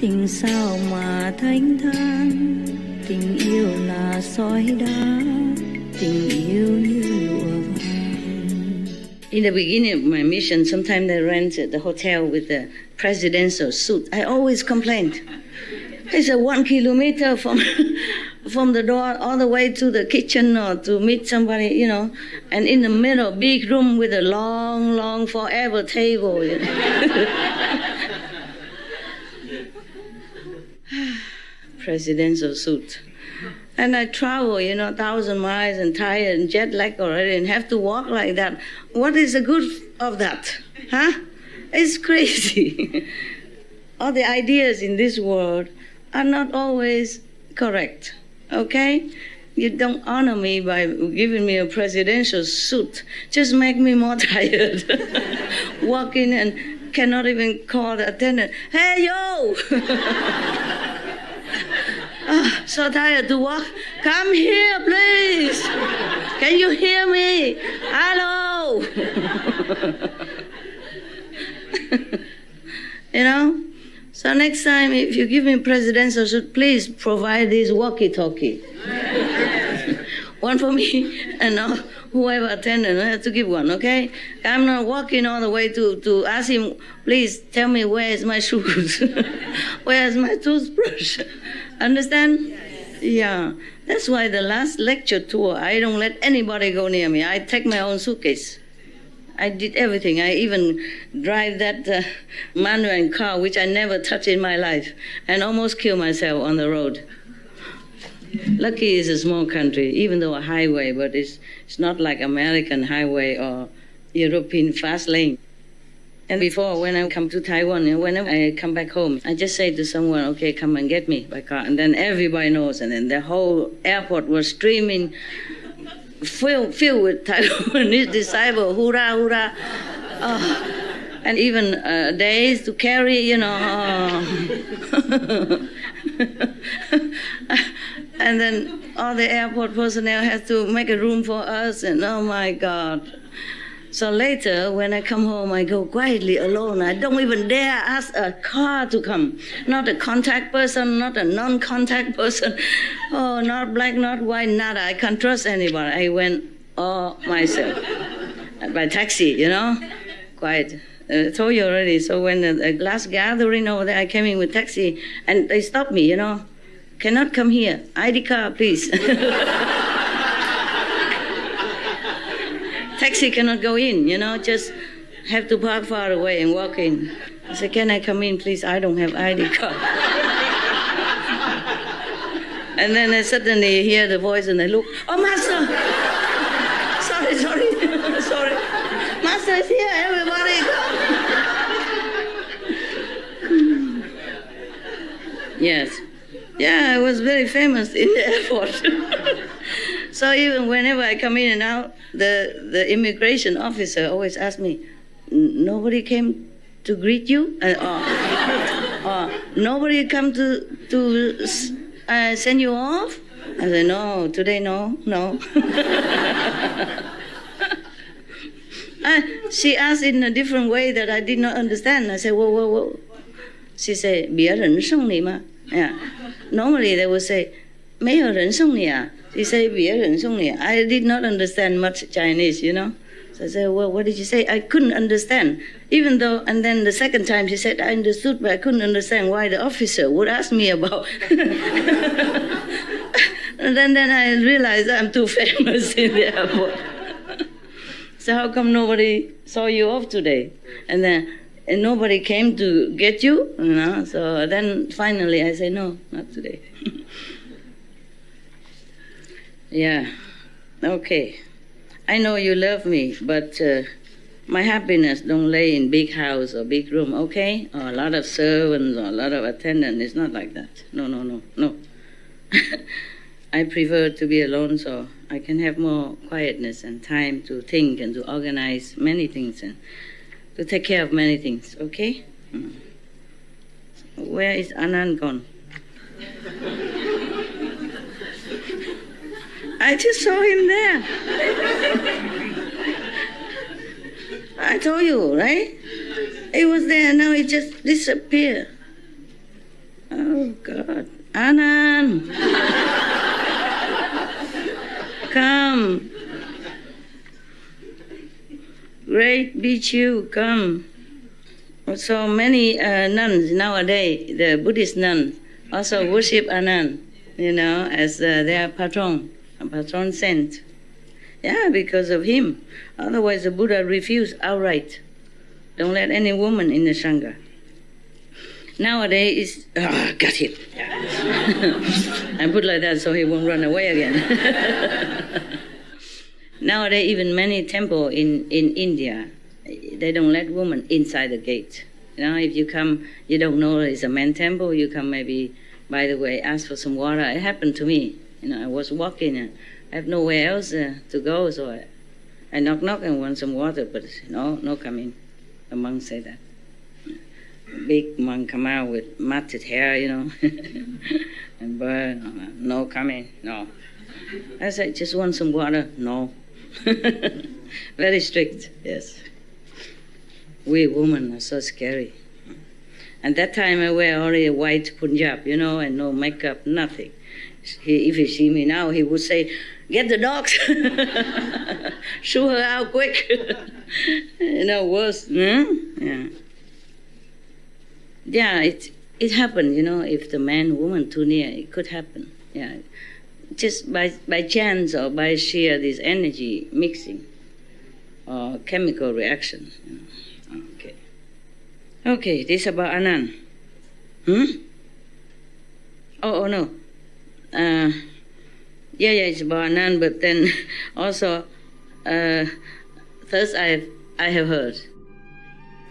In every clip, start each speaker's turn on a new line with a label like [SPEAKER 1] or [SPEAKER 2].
[SPEAKER 1] Tình sao mà thanh thản, tình yêu là sỏi đá, tình yêu như lụa vàng. In the beginning of my mission, sometimes I rented the hotel with the presidential suite. I always complained. It's a 1 kilometer from the door all the way to the kitchen or to meet somebody, you know, and in the middle, big room with a long, long forever table. You know. Presidential suite. And I travel, 1,000 miles and tired and jet lag already and have to walk like that. What is the good of that? Huh? It's crazy. All the ideas in this world are not always correct, okay? You don't honor me by giving me a presidential suit. Just make me more tired. Walk in and cannot even call the attendant. Hey, yo! So tired to walk. Come here, please. Can you hear me? Hello. So next time, if you give me presidential suit, please provide this walkie-talkie. One for me and whoever attendant, I have to give one, okay? I'm not walking all the way to ask him, please tell me where is my shoes? Where is my toothbrush? Understand? Yeah. That's why the last lecture tour, I don't let anybody go near me. I take my own suitcase. I did everything. I even drive that manual car, which I never touched in my life, and almost kill myself on the road. Lucky it's a small country, even though a highway, but it's not like American highway or European fast lane. And before, when I come to Taiwan, whenever I come back home, I just say to someone, okay, come and get me by car. And then everybody knows. And then the whole airport was streaming, filled with Taiwanese disciples, hurrah, hurrah. And even days to carry, And then all the airport personnel has to make a room for us. And oh, my God. So later, when I come home, I go quietly alone. I don't even dare ask a car to come. Not a contact person, not a non-contact person. Oh, not black, not white, nada. I can't trust anybody. I went all myself. By taxi, quiet. I told you already. So when the last gathering over there, I came in with taxi, and they stopped me, Cannot come here. ID card, please. Taxi cannot go in, just have to park far away and walk in. I said, can I come in, please? I don't have ID card. And then I suddenly hear the voice and I look, oh, Master! Sorry. Master is here, everybody. Yes. Yeah, I was very famous in the airport. So even whenever I come in and out, the immigration officer always asks me, nobody came to greet you? Or nobody come to send you off? I said, no, today no. She asked in a different way that I did not understand. I said, whoa. She said, 别人送你吗? Yeah. Normally they would say, 没有人送你啊? She said, 别人送你. I did not understand much Chinese, So I said, well, what did you say? I couldn't understand. Even though, and then the second time she said, I understood, but I couldn't understand why the officer would ask me about. And then I realized I'm too famous in the airport. So how come nobody saw you off today? And then nobody came to get you? So then finally I said, no, not today. Yeah, okay. I know you love me, but my happiness don't lay in big house or big room, okay? Or a lot of servants or a lot of attendants. It's not like that. No. I prefer to be alone so I can have more quietness and time to think and to organize many things and to take care of many things, okay? Where is Anand gone? I just saw him there. I told you, right? He was there, now he just disappeared. Oh, God. Anand! Come. Great Bhikshu, come. So many nuns nowadays, the Buddhist nuns, also worship Anand, as their patron saint. Yeah, because of him. Otherwise, the Buddha refused outright. Don't let any woman in the Sangha. Nowadays, got him. I put like that so he won't run away again. Nowadays, even many temples in India, they don't let women inside the gate. If you come, you don't know it's a man temple, you come maybe, by the way, ask for some water. It happened to me. I was walking, I have nowhere else to go, so I knock and want some water, but no coming. The monk said that. Big monk come out with matted hair, and burn, no coming, no. I said, just want some water, no. Very strict, yes. We women are so scary. And that time I wear only a white punjab, and no makeup, nothing. If he see me now, he would say, get the dogs. Shoo her out quick. Worse. Yeah. Yeah, it happened, if the man, woman too near, it could happen. Yeah. Just by chance or by sheer this energy mixing or chemical reaction. Okay, this about Anand. Oh no. Yeah, it's about Anand, but then also, first I have heard,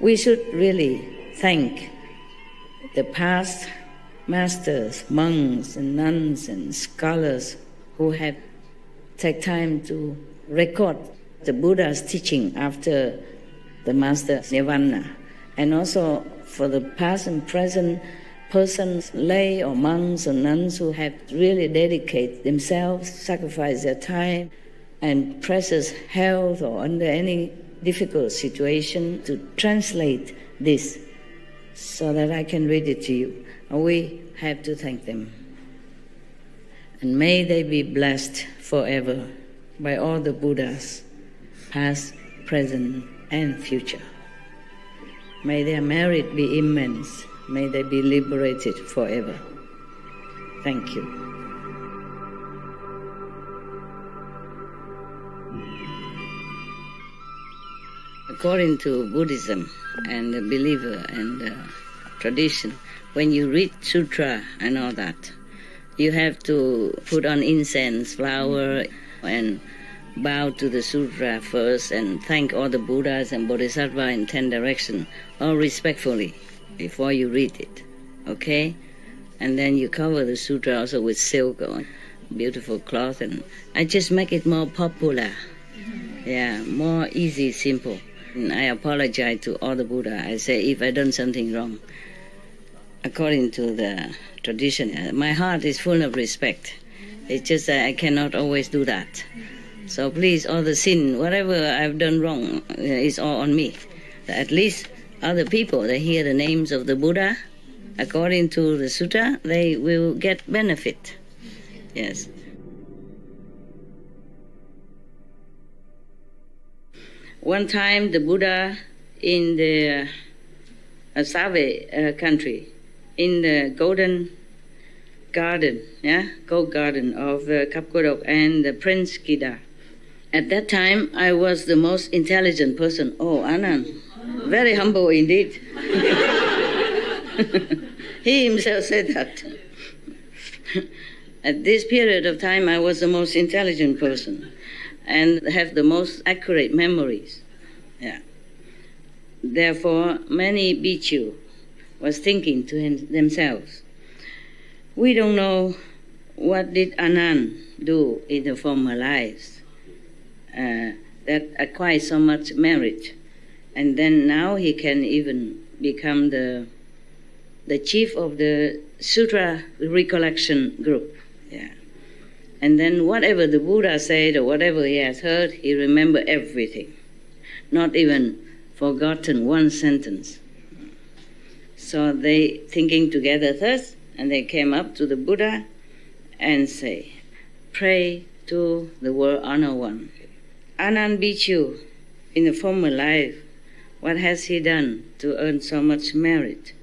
[SPEAKER 1] we should really thank the past masters, monks and nuns and scholars who have taken time to record the Buddha's teaching after the master Nirvana, and also for the past and present persons, lay or monks or nuns who have really dedicated themselves, sacrificed their time and precious health or under any difficult situation to translate this so that I can read it to you. We have to thank them. And may they be blessed forever by all the Buddhas, past, present, and future. May their merit be immense. May they be liberated forever. Thank you. According to Buddhism and the believer and tradition, when you read sutra and all that, you have to put on incense, flower, and bow to the sutra first and thank all the Buddhas and Bodhisattvas in 10 directions, all respectfully, before you read it, okay? And then you cover the sutra also with silk or beautiful cloth, and I just make it more popular. Yeah, more easy, simple. And I apologize to all the Buddha. I say if I done something wrong, according to the tradition, my heart is full of respect. It's just that I cannot always do that. So please, all the sin, whatever I've done wrong, is all on me. At least other people, they hear the names of the Buddha, according to the sutta, they will get benefit. Yes. One time, the Buddha in the Save country, in the golden garden, gold garden of Kapkodok and the Prince Kida. At that time, I was the most intelligent person. Oh, Anand, very humble indeed. He himself said that. At this period of time, I was the most intelligent person and have the most accurate memories. Yeah. Therefore, many bhikkhu was thinking to themselves, we don't know what did Anand do in the former lives that acquired so much merit, and then now he can even become the chief of the Sutra recollection group. Yeah. And then whatever the Buddha said or whatever he has heard, he remember everything, not even forgotten one sentence. So they thinking together thus, And they came up to the Buddha and say, pray to the World Honor One. Anand Bhikkhu, in the former life, what has he done to earn so much merit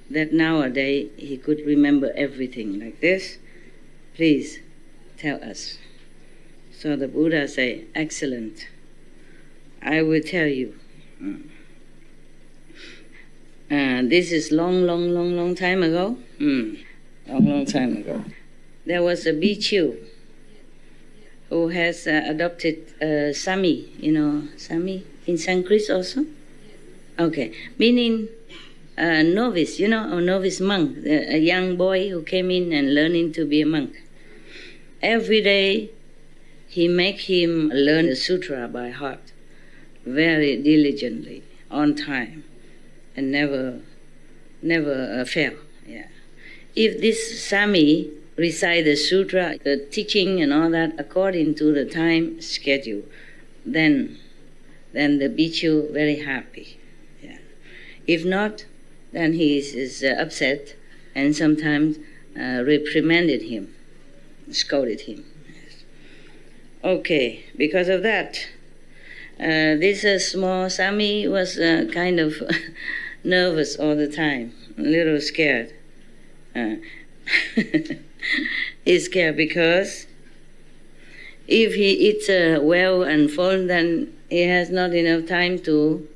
[SPEAKER 1] that nowadays he could remember everything like this? Please tell us. So the Buddha say, excellent. I will tell you. This is long time ago. Long time ago. There was a bhikkhu who has adopted Sami. You know Sami in Sanskrit also? Okay. Meaning novice, you know, or novice monk, a young boy who came in and learning to be a monk. Every day he make him learn the sutra by heart, very diligently, on time, and never fail. Yeah. If this Sami recite the sutra, the teaching and all that according to the time schedule, then the bhikkhu very happy. Yeah. If not, then he is upset and sometimes reprimanded him, scolded him. Okay, because of that, this small Sami was kind of nervous all the time, a little scared. He's scared because if he eats well and full, then he has not enough time to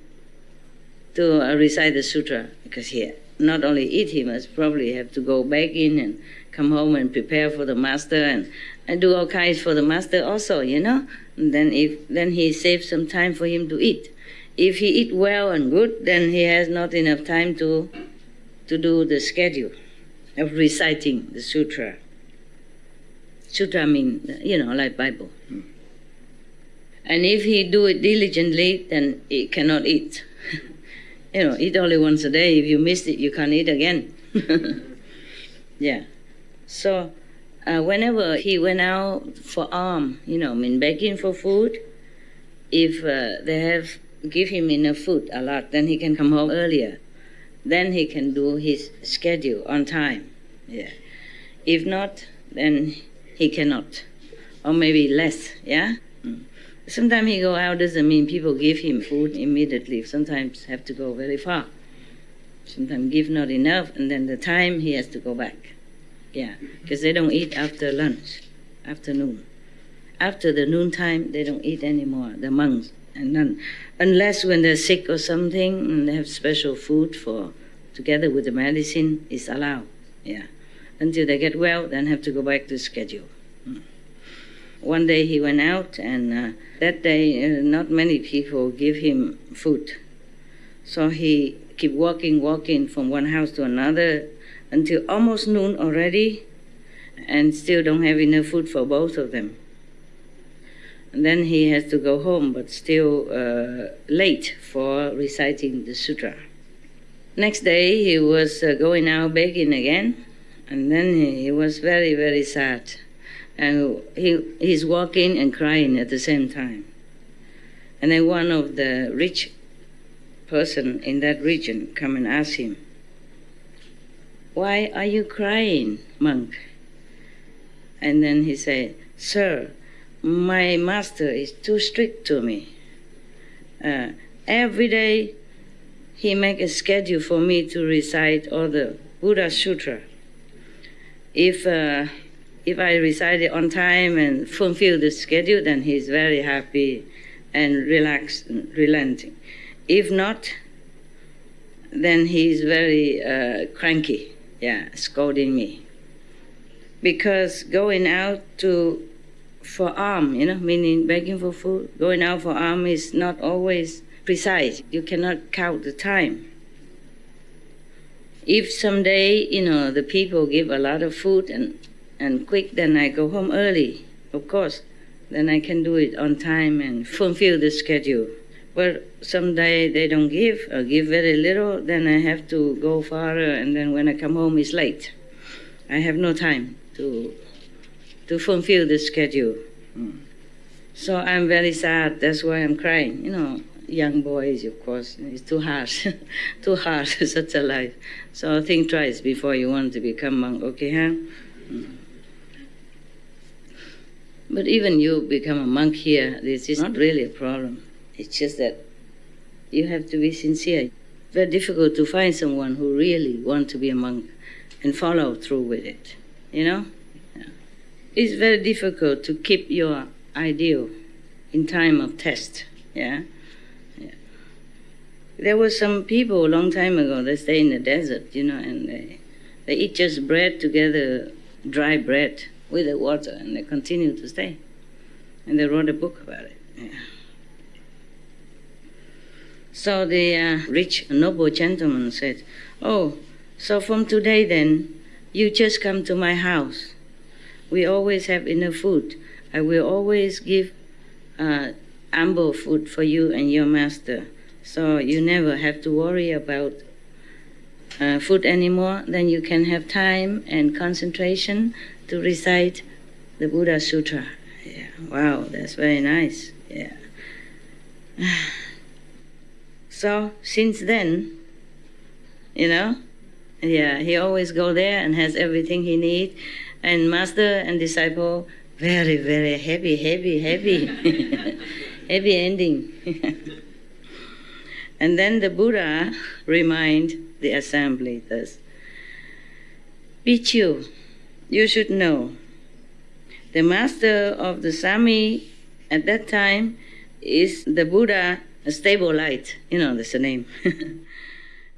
[SPEAKER 1] recite the sutra, because he not only eat, he must probably have to go back in and come home and prepare for the master and do all kinds for the master also, you know. And then he saves some time for him to eat. If he eat well and good, then he has not enough time to do the schedule of reciting the sutra. Sutra means, you know, like Bible. And if he do it diligently, then he cannot eat. You know, eat only once a day. If you miss it, you can't eat again. Yeah. So whenever he went out for alms, you know, I mean begging for food, if they have give him enough food, a lot, then he can come home earlier. Then he can do his schedule on time. Yeah. If not, then he cannot. Or maybe less, yeah? Sometimes he go out doesn't mean people give him food immediately. Sometimes have to go very far. Sometimes give not enough, and then the time he has to go back. Yeah, because they don't eat after lunch, afternoon. After the noontime, they don't eat anymore, the monks. And none, unless when they're sick or something, and they have special food for, together with the medicine, is allowed. Yeah, until they get well, then have to go back to schedule. One day he went out, and that day not many people give him food. So he keep walking from one house to another until almost noon already, and still don't have enough food for both of them. And then he has to go home, but still late for reciting the sutra. Next day he was going out begging again, and then he was very, very sad. And he's walking and crying at the same time. And then one of the rich person in that region come and ask him, "Why are you crying, monk?" And then he said, "Sir, my master is too strict to me. Every day he make a schedule for me to recite all the Buddha Sutra. If I recite it on time and fulfill the schedule, then he's very happy and relaxed and relenting. If not, then he's very cranky, scolding me. Because going out for alms, meaning begging for food, going out for alms is not always precise. You cannot count the time. If someday, the people give a lot of food and quick, then I go home early, of course. Then I can do it on time and fulfill the schedule. But someday they don't give, or give very little, then I have to go farther, and then when I come home it's late. I have no time to fulfill the schedule. So I'm very sad, that's why I'm crying. young boys, of course, it's too hard, too hard, such a life. So think twice before you want to become monk, okay, huh? But even you become a monk here, this is not really a problem. It's just that you have to be sincere. Very difficult to find someone who really wants to be a monk and follow through with it, you know? Yeah. It's very difficult to keep your ideal in time of test, yeah? Yeah. There were some people a long time ago, they stay in the desert, you know, and they eat just bread together, dry bread with the water, and they continue to stay. And they wrote a book about it, yeah. So the rich, noble gentleman said, "Oh, so from today then, you just come to my house. We always have enough food. I will always give ample food for you and your master. So you never have to worry about food anymore. Then you can have time and concentration to recite the Buddha Sutra." Yeah. Wow, that's very nice. Yeah. So since then, you know, yeah, he always go there and has everything he needs. And master and disciple, very, very happy, happy ending. And then the Buddha remind the assembly thus, "Bhikkhu, you should know, the master of the Sami at that time is the Buddha, a stable light, you know, that's the name.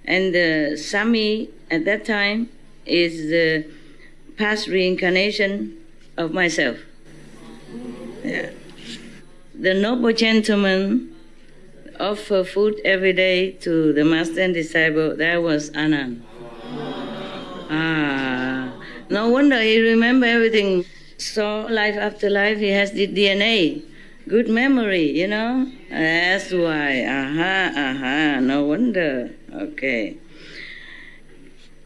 [SPEAKER 1] And the Sami at that time is the past reincarnation of myself. Yeah. The noble gentleman offer food every day to the master and disciple, that was Anand. No wonder he remember everything. So life after life he has the DNA. Good memory, you know? That's why. No wonder. Okay.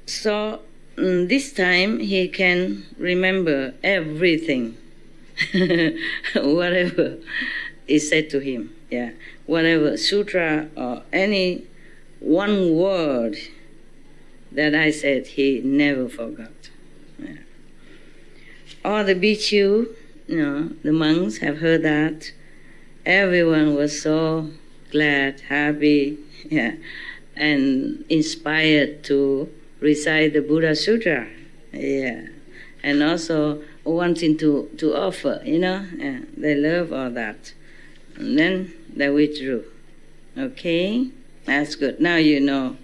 [SPEAKER 1] So this time he can remember everything. Whatever is said to him. Yeah. Whatever sutra or any one word that I said, he never forgot. Yeah. All the bhikkhu, you know, the monks have heard that. Everyone was so glad, happy, yeah, and inspired to recite the Buddha Sutra, yeah, and also wanting to offer, you know, yeah, they love all that. And then they withdrew. Okay, that's good. Now you know.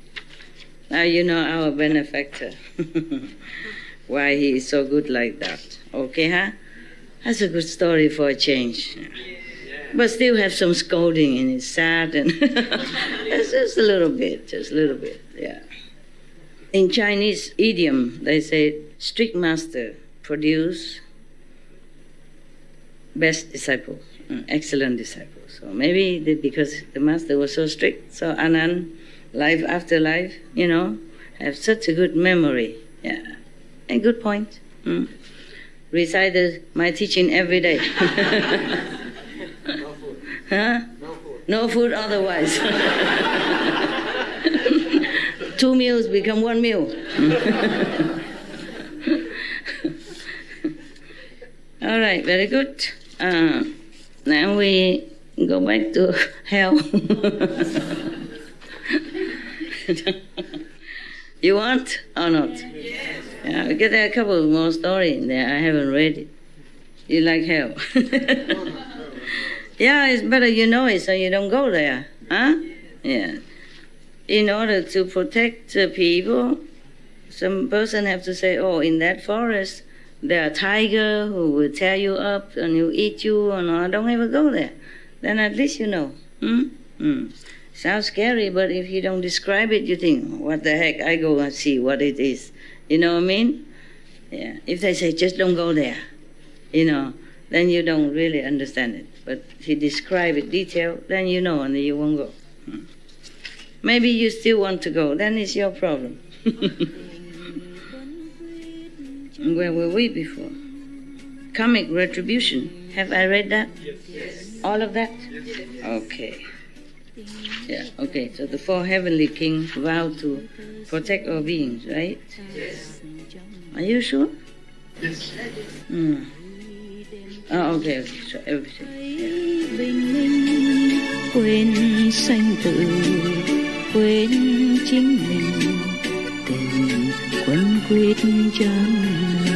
[SPEAKER 1] Now you know our benefactor. Why he is so good like that. Okay, huh? That's a good story for a change. But still have some scolding in it, sad and just a little bit, yeah. In Chinese idiom, they say, strict master produce best disciple, excellent disciple. So maybe because the master was so strict, so Anand, life after life, you know, have such a good memory, yeah. A good point. Recited my teaching every day.
[SPEAKER 2] No food.
[SPEAKER 1] Huh?
[SPEAKER 2] No food.
[SPEAKER 1] No food otherwise. 2 meals become 1 meal. All right, very good. Now we go back to hell. You want or not?
[SPEAKER 2] Yes.
[SPEAKER 1] Yeah, because there are a couple more stories in there. I haven't read it. You like hell? Yeah, it's better you know it so you don't go there. Huh? Yeah. In order to protect the people, some person have to say, oh, in that forest, there are tigers who will tear you up and will eat you, and I don't ever go there. Then at least you know. Sounds scary, but if you don't describe it, you think, what the heck, I go and see what it is. You know what I mean? Yeah. If they say, just don't go there, you know, then you don't really understand it. But if you describe it detail, then you know and you won't go. Maybe you still want to go, then it's your problem. Where were we before? Karmic retribution. Have I read that?
[SPEAKER 2] Yes.
[SPEAKER 1] All of that?
[SPEAKER 2] Yes.
[SPEAKER 1] Okay. Yeah, okay. So the 4 heavenly kings vow to protect all beings, right?
[SPEAKER 2] Yes.
[SPEAKER 1] Are you sure?
[SPEAKER 2] Yes.
[SPEAKER 1] Oh, okay. So everything.
[SPEAKER 3] Bình minh quên sanh tử, quên chính mình, tình quân quyết chân